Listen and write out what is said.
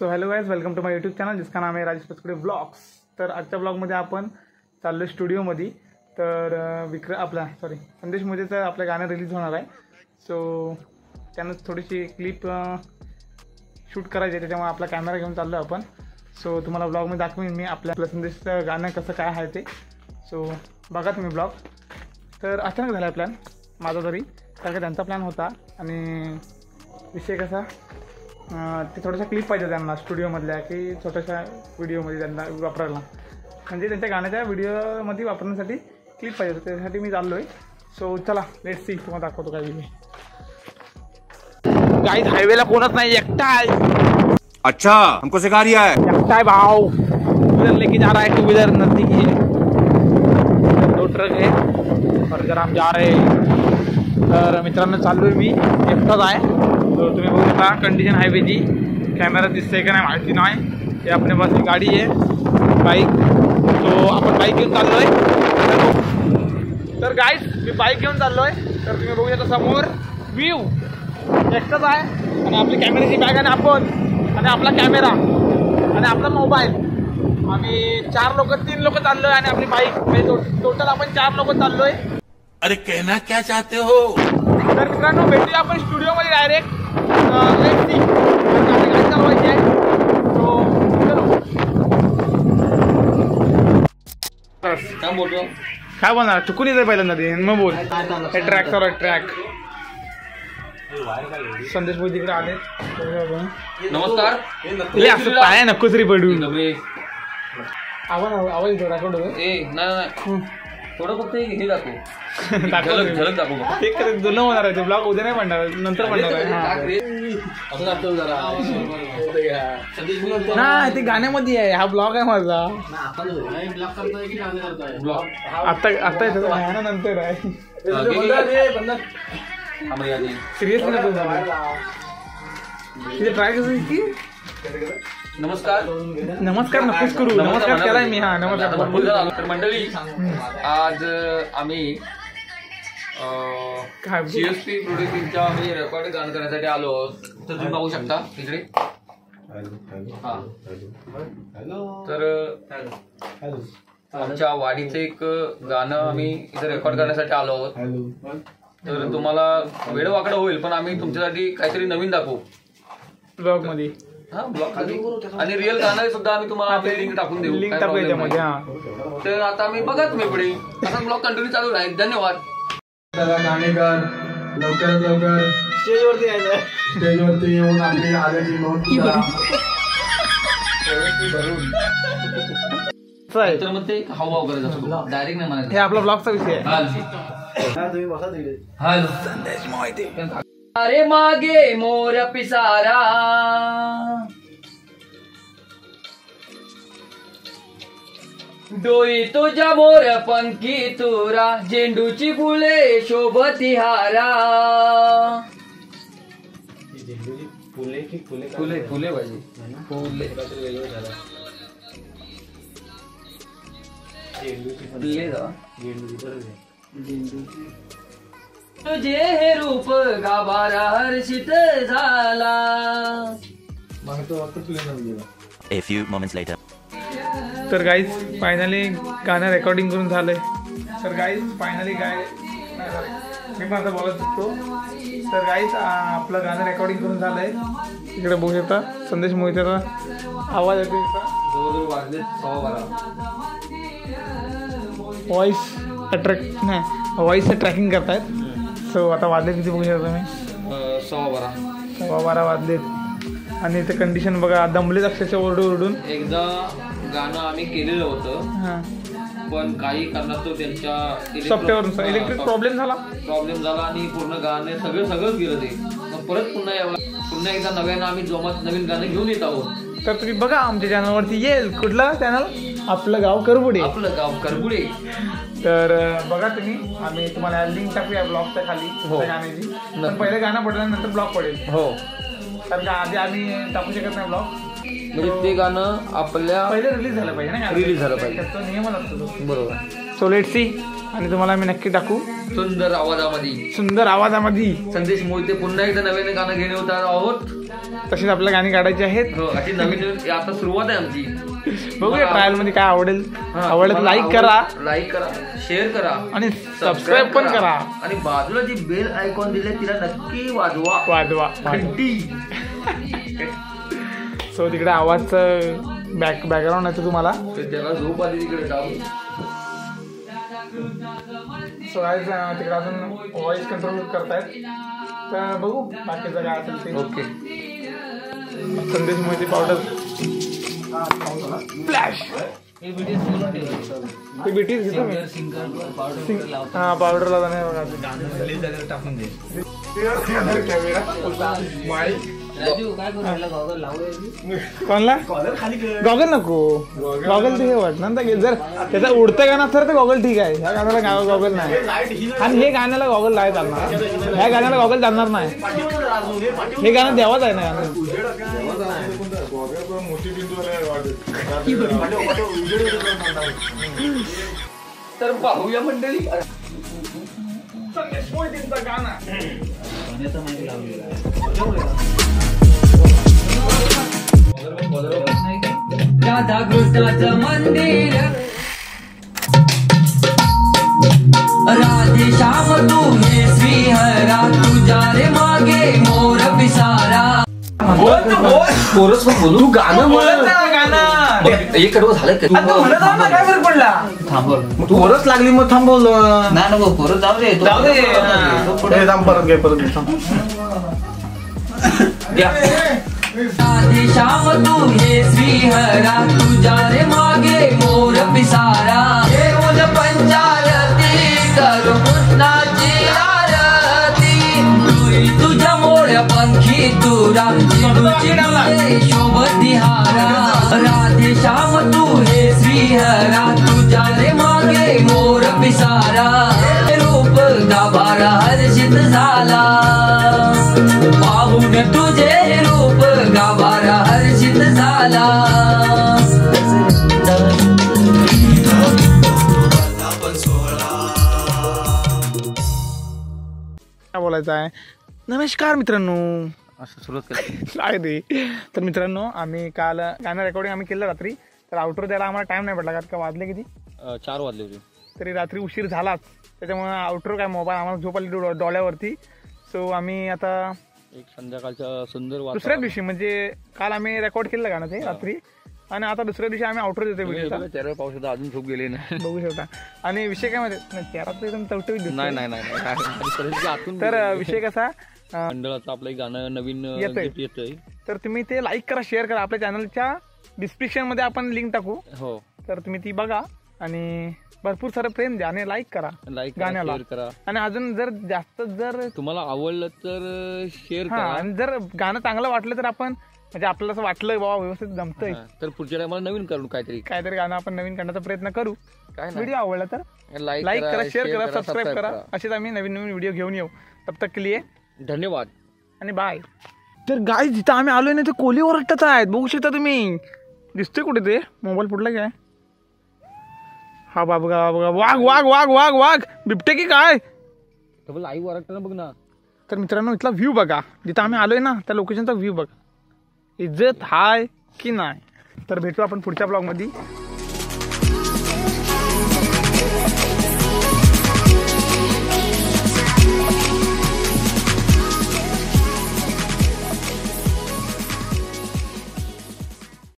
So hello guys, welcome to my YouTube channel जिसका नाम आहे राजेश पचकुडे ब्लॉग्स। तर आजच्या ब्लॉगमध्ये आपण चाललो स्टुडिओमध्ये। तर संदेश मोजेचं आपलं गाणं रिलीज होणार आहे। सो त्यानं थोडीशी क्लिप शूट करायची आहे, त्याच्यामुळे आपला कॅमेरा घेऊन चाललो आपण। सो तुम्हाला ब्लॉगमध्ये दाखवेन मी आपल्या संदेशचं गाणं कसं काय आहे ते। सो बघा तुम्ही ब्लॉग। तर अचानक झाला प्लॅन माझा तरी, कारण का त्यांचा प्लॅन होता आणि विषय कसा ते थोड्याशा क्लिप पाहिजे त्यांना स्टुडिओमधल्या, की छोट्याशा व्हिडिओमध्ये त्यांना वापरायला, म्हणजे त्यांच्या गाण्याच्या व्हिडिओमध्ये वापरण्यासाठी क्लिप पाहिजे होतं, त्यासाठी मी चाललो आहे। सो चला लेट्स सी, तुम्हाला दाखवतो काय व्हिडिओ। गाइस हायवेला कोणच नाही, एकटा आहे। अच्छा हमको सिखा रिया है, एकटा है भाव। उधर लेके जा रहा है टू व्हीलर नजदीकी है, दो ट्रक है और जरा हम जा रहे हैं। तर मित्रांनो चाललो आहे मी, एकटाच आहे। तो तुम्ही बघू शकता कंडिशन हायवेची, कॅमेरा दिसतंय का नाही माहिती नाही। हे आपल्या पास एक गाडी आहे बाईक, तो आपण बाईक घेऊन चाललो आहे। तर गाईस मी बाईक घेऊन चाललो आहे, तर तुम्ही बघू शकता समोर व्ह्यू। एकटाच आहे आणि आपली कॅमेऱ्याची बॅग आणि आपण आणि आपला कॅमेरा आणि आपला मोबाईल, आम्ही 3 लोक चाललो आहे आणि आपली बाईक, म्हणजे टोटल आपण 4 लोक चाललो आहे। अरे कहना क्या चाहते हो? तर मित्रांनो भेटूया आपण स्टुडिओमध्ये डायरेक्ट। लेट्स सी गाडी चालवायची आहे। तो चलो काय बोलणार, चुकून येतं पहिल्यांदा ते, मग बोल। हे ट्रॅक चालू आहे, ट्रॅक। संदेश भाई तिकडे आले। नमस्कार। हे असं पाय नकोच रे पडू, आवाज येतो रेकॉर्ड होतो। नाही थोडं फक्त हे दाखव, झलक दाखव। ते जुनं होणार आहे, ते ब्लॉग उद्या नाही बनणार, नंतर बनणार आहे। नाही ते गाण्यामध्ये आहे, हा ब्लॉग आहे माझा। आता येतो गाणं नंतर आहे। सिरियसली नको ट्राय कसं की नमस्कार नकोच करू, नमस्कार केलाय मी। हा नमस्कार। तर मंडळी आज आम्ही जीएसपी प्रोड्युसिंगच्या आम्ही रेकॉर्ड गाणं करण्यासाठी आलो आहोत। तर तुम्ही बघू शकता इकडे। तर आमच्या वाडीचं एक गाणं आम्ही इथे रेकॉर्ड करण्यासाठी आलो आहोत। तर तुम्हाला वेळ वाकडं होईल, पण आम्ही तुमच्यासाठी काहीतरी नवीन दाखवू ब्लॉग मध्ये। हा ब्लॉग आणि रिअल गाणं सुद्धा आम्ही तुम्हाला लिंक टाकून देऊ, लिंक टाकू त्यामध्ये। तर आता आम्ही बघा तुम्ही पुढे असा ब्लॉग कंटिन्यू चालू राहील। धन्यवाद। गाणेकर लवकरात लवकर स्टेजवरती यायचं, स्टेजवरती येऊन आपली आल्याची नोंद तर मग ते हाव करायचं असतो, डायरेक्ट नाही म्हणायचं। हे आपला ब्लॉगचा विषय आहे। तुम्ही बसा तिकडे। हॅलो संदेश मोहिते। अरे मागे मोर पिसारा, डोई तुझ्या मोर पंखी तुरा, झेंडूची फुले शोभती हारा। फुले की फुले फुले फुले पाहिजे, फुले तुझे हे रूप गाभारा हर्षित झाला। A few moments later. तर गाईज फायनली गाणं रेकॉर्डिंग करून झालंय। तर गाईज फायनली मी पण आता बोलत होतो। तर गाईज आपलं गाणं रेकॉर्डिंग करून झालंय। इकडे बघू शकता संदेश मोहितेचा आवाज येतो, जवळजवळ वाजले 12:15। व्हॉइस ट्रॅकिंग करतायत। सो आता वाजले किती बघू शकता तुम्ही, 12:15 वाजलेत। आणि ते कंडिशन बघा, दमलेच अक्षरशः ओरडून। एकदा गाणं आम्ही केलेलं होतं, पण काही कारणास्तव त्यांच्या सॉफ्टवेअर इलेक्ट्रिक प्रॉब्लेम झाला आणि पूर्ण गाणं सगळंच गेलं ते। मग परत पुन्हा एकदा नव्यानं आम्ही जोमात नवीन गाणं घेऊन येत आहोत। तर तुम्ही बघा आमच्या चॅनलवरती येईल, कुठलं चॅनल, आपलं गाव करबुडे। तर बघा तुम्ही, आम्ही तुम्हाला लिंक टाकूया ब्लॉगच्या खाली गाण्याची। पण पहिले गाणं पडलं नंतर ब्लॉग पडेल। हो, कारण का आधी आम्ही टाकू शकत नाही ब्लॉग, म्हणजे ते गाणं आपल्या पहिले रिलीज झालं पाहिजे ना, रिलीज झालं पाहिजे, तो नियमच असतो। बरोबर। So let see. आणि तुम्हाला मी नक्की टाकू सुंदर आवाजामध्ये. संदेश मोहिते पुन्हा एकदा नवीन गाणं घेऊन येत आहोत. तशीच आपल्याला गाणी काढायची आहेत. हो, अशी नवीन आता सुरुवात आहे आमची. बघूया ट्रायल मध्ये काय आवडेल. आवडलं तर लाईक करा, शेअर करा आणि सबस्क्राईब पण करा. आणि बाजूला जी बेल आयकॉन दिले तिला नक्की वाजवा. घंटी. सो तिकडे आवाजचं बॅकग्राऊंड आहे तुम्हाला. त्याला झोप आली तिकडे जाऊन. सो गाईज तिकडे अजून व्हॉइस कंट्रोल करतायत. तर बघू बाकीचं काय असेल ते. ओके. संदेश मोहिते पावडर फ्लॅश ते बीटीच घेतो मी. हा पावडर लावता बघा. टाकून दे. कोणला गॉगल नको. गॉगल ठीक आहे वाटणार जर त्याचा उडतं गाणं असतं तर गॉगल ठीक आहे. ह्या गाण्याला गॉगल नाही. आणि हे गाण्याला गॉगल नाही चालणार. ह्या गाण्याला गॉगल चालणार नाही. हे गाणं देवाच आहे ना गाणं. तर पाहूया मंडळी. संदेश मोहितेंचं गाणं. राधा कृष्णाचं मंदिर. राधे श्याम तू हे श्रीहरा तुझ्या रे मागे मोर पिसारा. बोलू गाणं बोलत एक कडवं झालं काय फरक पडला. थांबव कोरस लागली मग थांबवलं ना. नको कोरस जाऊ दे. राधे श्याम तू हे श्रीहरा तुझ्या रे मागे मोर पिसारा. येऊन पंचारती करू कृष्णाची आरती. तुझ्या मोर पंखी तुरा शोभती हारा. राधे श्याम तू हे श्रीहरा तुझ्या रे मागे मोर पिसारा. रूप गाभारा हर्षित झाला पाहून तुझे रूप गाभारा हर्षित झाला. काय बोलायचं आहे. नमस्कार मित्रांनो. असं सुरुवात केली आहे ते. तर मित्रांनो आम्ही काल गाणं रेकॉर्डिंग आम्ही केलं रात्री. तर आउटरो द्यायला आम्हाला टाइम नाही पडला कारण का वाजले किती 4 वाजले होते. तरी रात्री उशीर झालाच. त्याच्यामुळे आउटरो काय मोबाईल आम्हाला झोप आली डोळ्यावरती. सो आम्ही आता एक संध्याकाळच्या सुंदर दुसऱ्या दिवशी म्हणजे काल आम्ही रेकॉर्ड केलं गाणं ते रात्री. आणि आता दुसऱ्या दिवशी आम्ही आउटरो देतो व्हिडिओचा. त्यावर पाऊस अजून झोप गेले नाही. बघू शकता. आणि विषय काय माहिती नाही त्याला एकदम टवटवीत दिसतो. नाही. तर विषय कसा मंडळाचं आपलं गाणं नवीन येतंय. तर तुम्ही ते लाईक करा, शेअर करा. आपल्या चॅनलच्या डिस्क्रिप्शन मध्ये आपण लिंक टाकू. हो. तर तुम्ही ती बघा आणि भरपूर सारं प्रेम द्या आणि लाईक करा गाण्याला. आणि अजून जर जास्त जर तुम्हाला आवडलं तर शेअर करा. आणि जर गाणं चांगलं वाटलं तर आपण म्हणजे आपल्याला असं वाटलं बाबा व्यवस्थित जमतंय तर पुढच्या टायमाला नवीन करू काहीतरी गाणं आपण नवीन करण्याचा प्रयत्न करू. काय व्हिडिओ आवडला तर लाईक करा, शेअर करा, सबस्क्राईब करा. असेच आम्ही नवीन नवीन व्हिडिओ घेऊन येऊ. तब तक के लिए धन्यवाद आणि बाय. तर गाय जिथं आम्ही आलोय ना ते कोली ओरडत आहेत. बघू शकता तुम्ही. दिसतोय कुठे ते मोबाईल फुटला काय. हा बाबा बघा वाघ वाघ वाघ वाघ वाघ बिबटे की काय लाईव्ह ओरडताना बघ ना. तर मित्रांनो इथला व्ह्यू बघा. जिथं आम्ही आलोय ना त्या लोकेशनचा व्ह्यू बघा. इज्जत हाय की नाही. तर भेटू आपण पुढच्या ब्लॉग मध्ये.